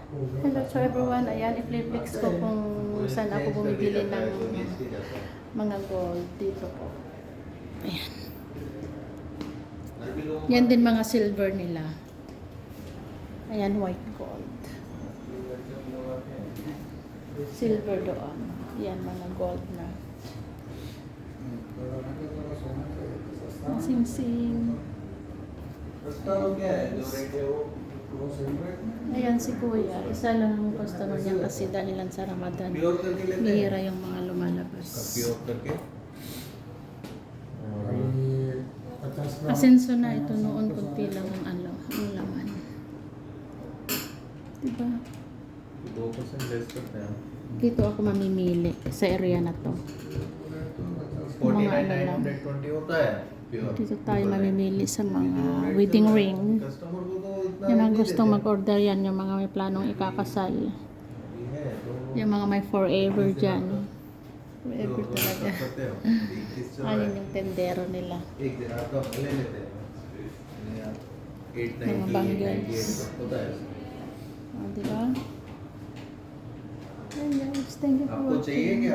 Hello to everyone. Ayan, i-flip ko kung saan ako bumibili ng mga gold dito po. Ayan. Yan din mga silver nila. Ayan, white gold. Silver doon. Yan, mga gold na. Sing-sing. Ayan si Kuya. Isa lang ang customer niya kasi dahilan sa Ramadan. Bihira yung mga lumalabas. Asenso na ito noon, kunti lang ang ang laman. Diba? Dito ako mamimili sa area na to. Mga ano lang. Dito tayo mamimili sa mga wedding ring. Yung mga gustong mag-order yan, yung mga may planong ikakasal. Yung mga may forever dyan. Forever talaga. Ayun yung tendero nila. Mga bangles. Diba? Ayan guys, thank you for watching.